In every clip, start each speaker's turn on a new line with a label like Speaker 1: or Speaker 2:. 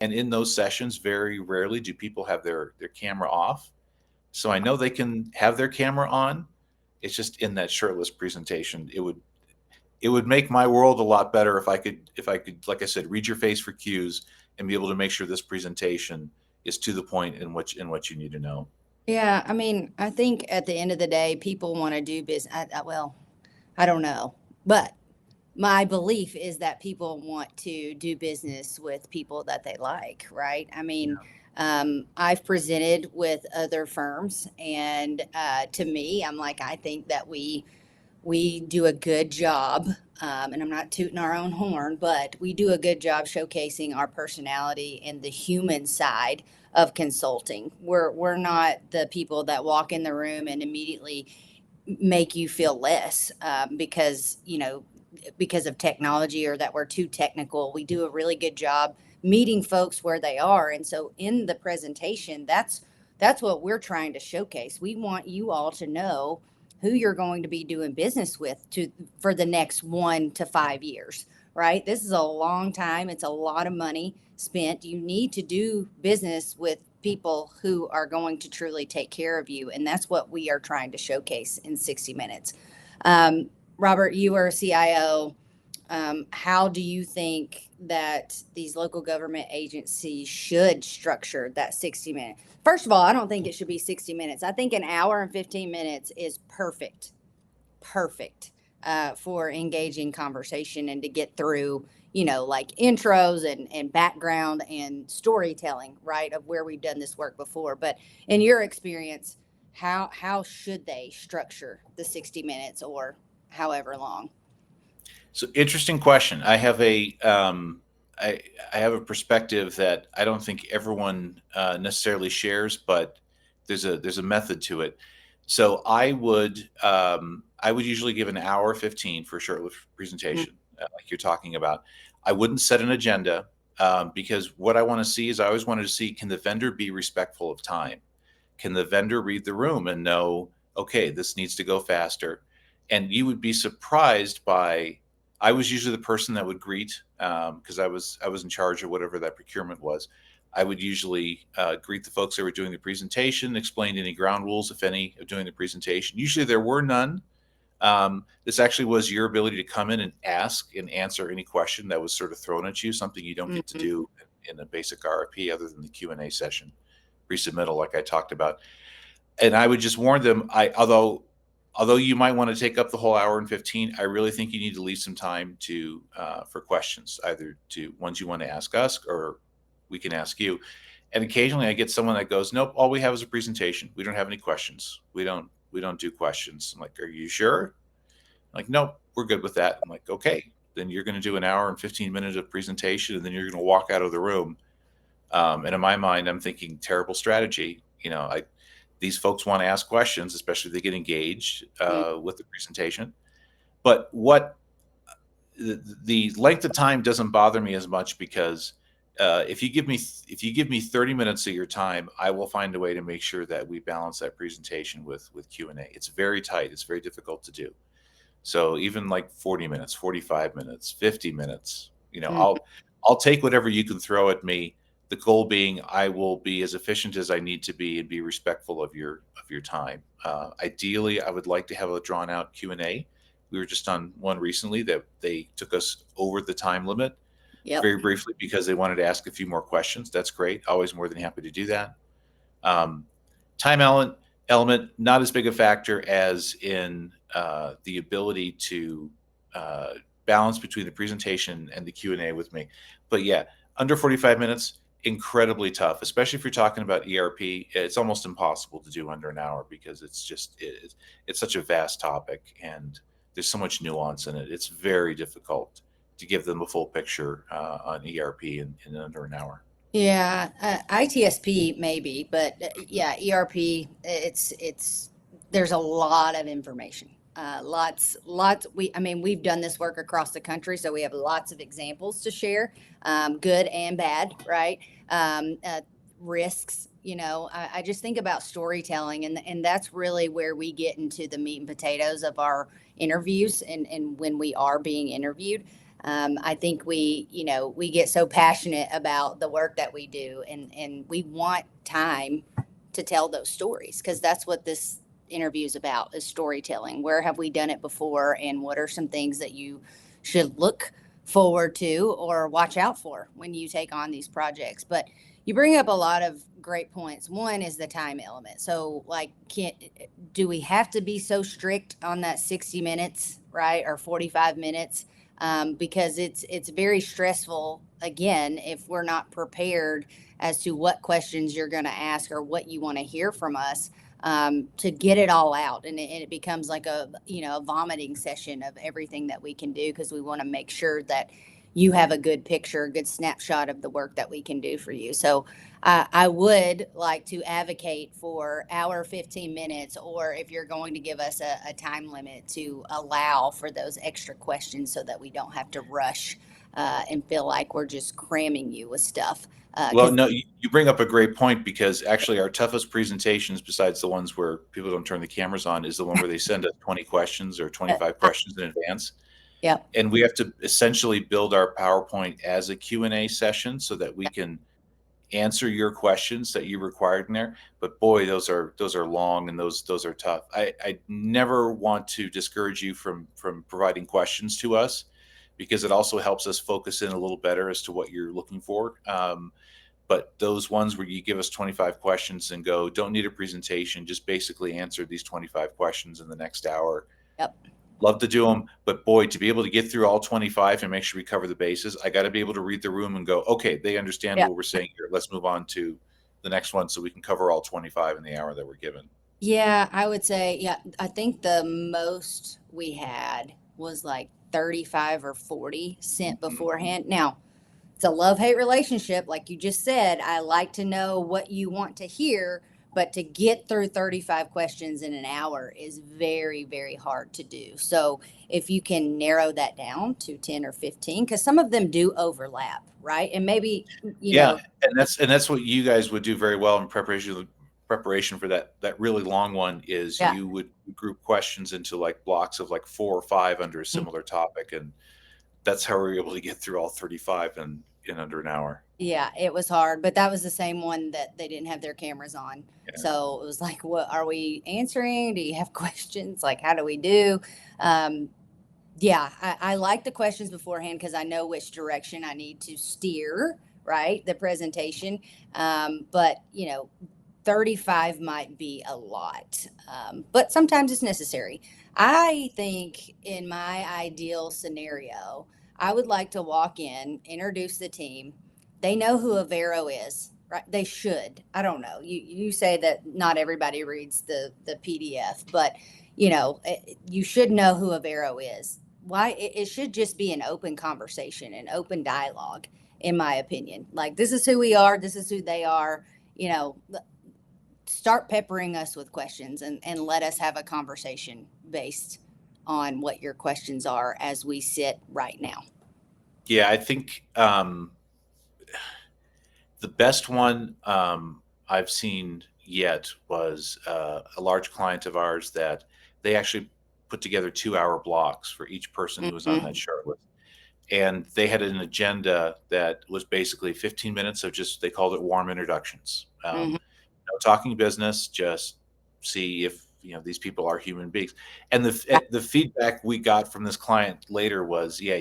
Speaker 1: And in those sessions, very rarely do people have their camera off. So I know they can have their camera on. It's just in that shortlist presentation, it would make my world a lot better if I could, like I said, read your face for cues and be able to make sure this presentation is to the point in what you need to know.
Speaker 2: Yeah, I mean, I think at the end of the day, people want to do business. Well, I don't know, but my belief is that people want to do business with people that they like, right? I mean,
Speaker 1: Yeah.
Speaker 2: I've presented with other firms, and to me, I'm like, I think that we do a good job, and I'm not tooting our own horn, but we do a good job showcasing our personality and the human side of consulting. We're not the people that walk in the room and immediately make you feel less, because because of technology or that we're too technical. We do a really good job meeting folks where they are, and so in the presentation, that's what we're trying to showcase. We want you all to know who you're going to be doing business with to for the next 1 to 5 years, right? This is a long time. It's a lot of money spent. You need to do business with people who are going to truly take care of you, and that's what we are trying to showcase in 60 minutes. Robert, you are a CIO. How do you think that these local government agencies should structure that 60 minute? First of all, I don't think it should be 60 minutes. I think an hour and 15 minutes is perfect, perfect, for engaging conversation and to get through, like intros and background and storytelling, right, of where we've done this work before. But in your experience, how should they structure the 60 minutes or however long?
Speaker 1: So interesting question. I have a perspective that I don't think everyone necessarily shares, but there's a method to it. So I would usually give an hour 15 for a short presentation, like you're talking about. I wouldn't set an agenda, because what I want to see is I always wanted to see, can the vendor be respectful of time? Can the vendor read the room and know, okay, this needs to go faster? And you would be surprised by, I was usually the person that would greet, because I was in charge of whatever that procurement was. I would usually greet the folks that were doing the presentation, explain any ground rules, if any, of doing the presentation. Usually there were none. This actually was your ability to come in and ask and answer any question that was sort of thrown at you, something you don't get to
Speaker 2: Mm-hmm.
Speaker 1: do in a basic RFP other than the Q&A session, pre-submittal, like I talked about. And I would just warn them, although you might want to take up the whole hour and 15, I really think you need to leave some time to for questions, either to ones you want to ask us or we can ask you. And occasionally I get someone that goes, nope, all we have is a presentation. We don't have any questions. We don't do questions. I'm like, are you sure? I'm like, nope, we're good with that. I'm like, okay, then you're going to do an hour and 15 minutes of presentation, and then you're going to walk out of the room. And in my mind, I'm thinking terrible strategy. These folks want to ask questions, especially if they get engaged with the presentation. But the length of time doesn't bother me as much, because if you give me 30 minutes of your time, I will find a way to make sure that we balance that presentation with Q&A. It's very tight. It's very difficult to do. So even like 40 minutes, 45 minutes, 50 minutes,
Speaker 2: Mm-hmm.
Speaker 1: I'll take whatever you can throw at me. The goal being I will be as efficient as I need to be and be respectful of your time. Ideally, I would like to have a drawn out Q&A. We were just on one recently that they took us over the time limit
Speaker 2: Yep.
Speaker 1: very briefly because they wanted to ask a few more questions. That's great. Always more than happy to do that. Um, time element, not as big a factor as in the ability to uh, balance between the presentation and the Q&A with me. But yeah, under 45 minutes, incredibly tough, especially if you're talking about ERP. It's almost impossible to do under an hour because it's such a vast topic and there's so much nuance in it. It's very difficult to give them a full picture on ERP in under an hour.
Speaker 2: Yeah, ITSP maybe, but yeah, ERP. It's there's a lot of information. Lots. I mean, we've done this work across the country, so we have lots of examples to share, good and bad, right? Risks. I just think about storytelling, and that's really where we get into the meat and potatoes of our interviews, and when we are being interviewed. I think we get so passionate about the work that we do, and we want time to tell those stories, because that's what this interview is about, is storytelling. Where have we done it before, and what are some things that you should look forward to or watch out for when you take on these projects? But you bring up a lot of great points. One is the time element. So, like, do we have to be so strict on that 60 minutes, right, or 45 minutes? Because it's very stressful, again, if we're not prepared as to what questions you're going to ask or what you want to hear from us, to get it all out, and it becomes like a vomiting session of everything that we can do, because we want to make sure that you have a good picture, a good snapshot of the work that we can do for you. So I would like to advocate for our 15 minutes, or if you're going to give us a time limit, to allow for those extra questions so that we don't have to rush and feel like we're just cramming you with stuff.
Speaker 1: Well,
Speaker 2: 'Cause
Speaker 1: no, you bring up a great point, because actually our toughest presentations, besides the ones where people don't turn the cameras on, is the one where they send us 20 questions or 25 questions in advance.
Speaker 2: yep,
Speaker 1: And we have to essentially build our PowerPoint as a Q&A session so that we can answer your questions that you required in there. But boy, those are long, and those are tough. I never want to discourage you from providing questions to us, because it also helps us focus in a little better as to what you're looking for. But those ones where you give us 25 questions and go, don't need a presentation, just basically answer these 25 questions in the next hour.
Speaker 2: yep,
Speaker 1: Love to do them, but boy, to be able to get through all 25 and make sure we cover the bases, I got to be able to read the room and go, okay, they understand
Speaker 2: yep.
Speaker 1: what we're saying here. Let's move on to the next one so we can cover all 25 in the hour that we're given.
Speaker 2: Yeah, I would say, yeah, I think the most we had was like 35 or 40 sent beforehand. Now, it's a love-hate relationship, like you just said. I like to know what you want to hear, but to get through 35 questions in an hour is very, very hard to do. So if you can narrow that down to 10 or 15, because some of them do overlap, right? And maybe, you
Speaker 1: Yeah,
Speaker 2: know,
Speaker 1: and that's what you guys would do very well in preparation for that really long one, is
Speaker 2: yeah.
Speaker 1: you would group questions into like blocks of like 4 or 5 under a similar topic, and that's how we're able to get through all 35 in under an hour.
Speaker 2: Yeah, it was hard, but that was the same one that they didn't have their cameras on.
Speaker 1: Yeah.
Speaker 2: So it was like, what are we answering? Do you have questions? Like, how do we do? Um, yeah, I like the questions beforehand, because I know which direction I need to steer, right? The presentation. But, 35 might be a lot, but sometimes it's necessary. I think in my ideal scenario, I would like to walk in, introduce the team. They know who Avero is, right? They should. I don't know. You say that not everybody reads the PDF, but you should know who Avero is. Why? It should just be an open conversation, an open dialogue, in my opinion. Like, this is who we are, this is who they are. You know, start peppering us with questions, and let us have a conversation based on what your questions are as we sit right now.
Speaker 1: Yeah, I think the best one I've seen yet was a large client of ours that they actually put together 2 hour blocks for each person who was on that
Speaker 2: Mm-hmm.
Speaker 1: short list. And they had an agenda that was basically 15 minutes of just, they called it warm introductions.
Speaker 2: Mm-hmm.
Speaker 1: No talking business, just see if these people are human beings. And
Speaker 2: Yeah.
Speaker 1: the feedback we got from this client later was, yeah,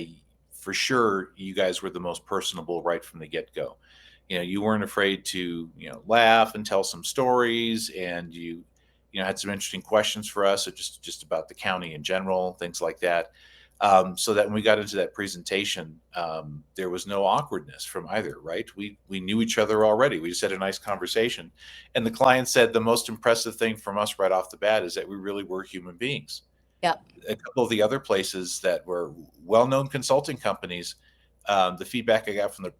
Speaker 1: for sure, you guys were the most personable right from the get go. You weren't afraid to laugh and tell some stories, and you had some interesting questions for us, or just about the county in general, things like that. So that when we got into that presentation, there was no awkwardness from either, right? We knew each other already. We just had a nice conversation. And the client said the most impressive thing from us right off the bat is that we really were human beings.
Speaker 2: Yep.
Speaker 1: A couple of the other places that were well-known consulting companies, the feedback I got from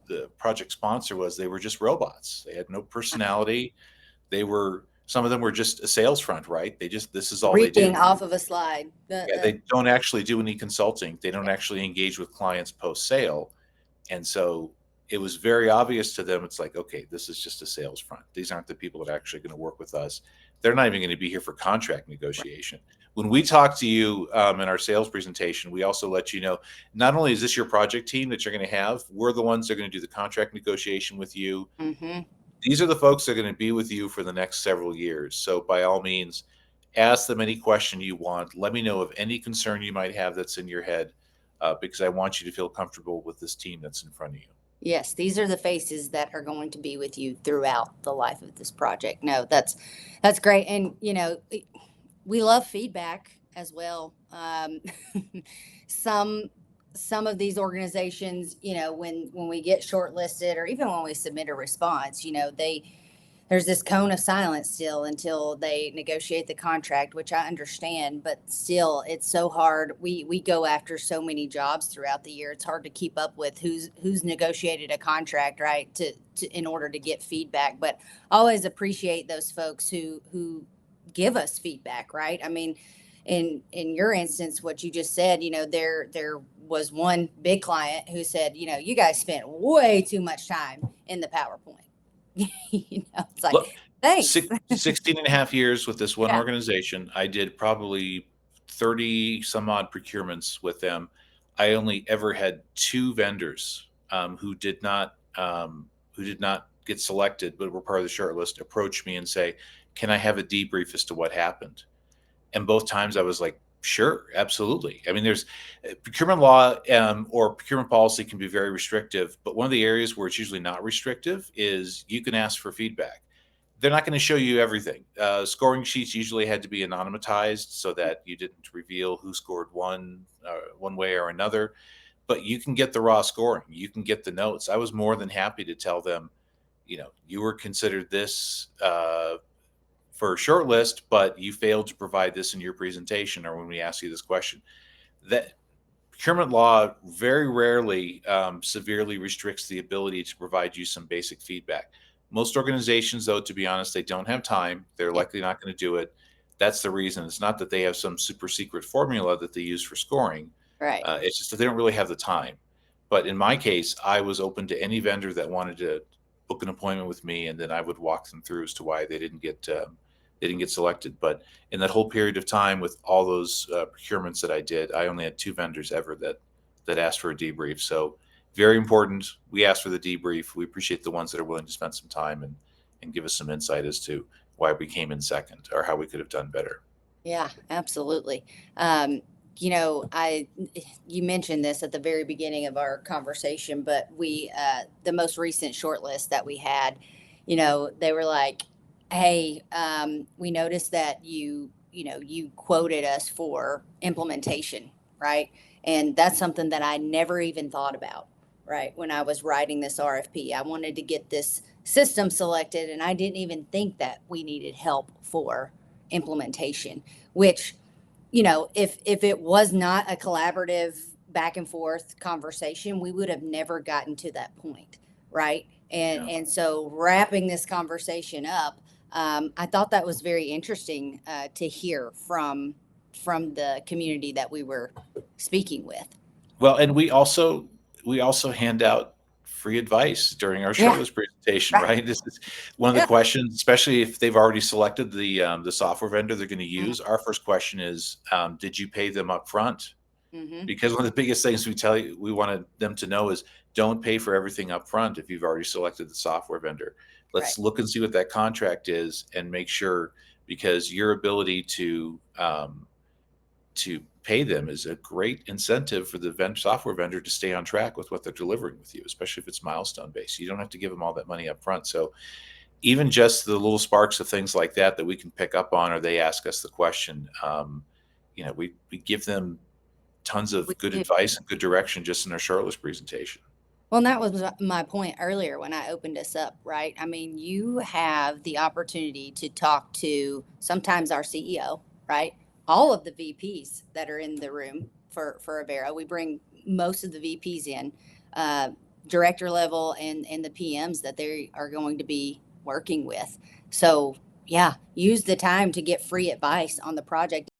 Speaker 1: the project sponsor was they were just robots. They had no personality. Some of them were just a sales front, right? This is all they
Speaker 2: Reading
Speaker 1: do.
Speaker 2: off of a slide.
Speaker 1: Yeah, they don't actually do any consulting. They don't actually engage with clients post sale. And so it was very obvious to them. It's like, okay, this is just a sales front. These aren't the people that are actually going to work with us. They're not even going to be here for contract negotiation. When we talk to you in our sales presentation, we also let you know, not only is this your project team that you're going to have, we're the ones that are going to do the contract negotiation with you.
Speaker 2: Mm-hmm.
Speaker 1: These are the folks that are going to be with you for the next several years. So by all means, ask them any question you want. Let me know of any concern you might have that's in your head, because I want you to feel comfortable with this team that's in front of you.
Speaker 2: Yes, these are the faces that are going to be with you throughout the life of this project. No, that's great. And we love feedback as well. Some some of these organizations, when we get shortlisted or even when we submit a response, there's this cone of silence still until they negotiate the contract, which I understand, but still it's so hard. We go after so many jobs throughout the year. It's hard to keep up with who's negotiated a contract, right? To in order to get feedback. But I always appreciate those folks who give us feedback, right? I mean, in your instance, what you just said, there was one big client who said, you guys spent way too much time in the PowerPoint. It's like,
Speaker 1: Look,
Speaker 2: thanks.
Speaker 1: 16 and a half years with this one
Speaker 2: Yeah.
Speaker 1: organization. I did probably 30 some odd procurements with them. I only ever had two vendors who did not get selected, but were part of the shortlist, approach me and say, "Can I have a debrief as to what happened?" And both times I was like, "Sure, absolutely." I mean, there's procurement law or procurement policy can be very restrictive, but one of the areas where it's usually not restrictive is you can ask for feedback. They're not going to show you everything. Scoring sheets usually had to be anonymatized so that you didn't reveal who scored one way or another. But you can get the raw scoring. You can get the notes. I was more than happy to tell them, you were considered this for a short list, but you failed to provide this in your presentation or when we ask you this question. That procurement law very rarely severely restricts the ability to provide you some basic feedback. Most organizations, though, to be honest, they don't have time. They're
Speaker 2: Yeah.
Speaker 1: likely not going to do it. That's the reason. It's not that they have some super secret formula that they use for scoring.
Speaker 2: Right.
Speaker 1: It's just that they don't really have the time. But in my case, I was open to any vendor that wanted to book an appointment with me, and then I would walk them through as to why they didn't get selected. But in that whole period of time, with all those procurements that I did, I only had two vendors ever that asked for a debrief. So very important. We ask for the debrief. We appreciate the ones that are willing to spend some time and give us some insight as to why we came in second or how we could have done better.
Speaker 2: Yeah, absolutely. I you mentioned this at the very beginning of our conversation, but the most recent shortlist that we had, they were like, "Hey, we noticed that you quoted us for implementation, right? And that's something that I never even thought about, right? When I was writing this RFP, I wanted to get this system selected, and I didn't even think that we needed help for implementation, which if it was not a collaborative back and forth conversation, we would have never gotten to that point, right? And
Speaker 1: Yeah.
Speaker 2: and so wrapping this conversation up, I thought that was very interesting to hear from the community that we were speaking with.
Speaker 1: Well, and we also hand out free advice during our
Speaker 2: Yeah,
Speaker 1: shortlist presentation,
Speaker 2: right.
Speaker 1: right? This is one of the
Speaker 2: Yeah.
Speaker 1: questions, especially if they've already selected the software vendor they're going to
Speaker 2: Mhm.
Speaker 1: use. Our first question is, did you pay them up front?
Speaker 2: Mhm.
Speaker 1: Because one of the biggest things we wanted them to know is don't pay for everything up front if you've already selected the software vendor.
Speaker 2: Right.
Speaker 1: Let's look and see what that contract is and make sure, because your ability to pay them is a great incentive for the software vendor to stay on track with what they're delivering with you, especially if it's milestone based. You don't have to give them all that money up front. So even just the little sparks of things like that we can pick up on, or they ask us the question, we give them tons
Speaker 2: We
Speaker 1: of good
Speaker 2: do.
Speaker 1: advice and good direction just in our shortlist presentation.
Speaker 2: Well, and that was my point earlier when I opened us up, right? I mean, you have the opportunity to talk to sometimes our CEO, right? All of the VPs that are in the room for Avero. We bring most of the VPs in, uh, director level and the PMs that they are going to be working with. So, yeah, use the time to get free advice on the project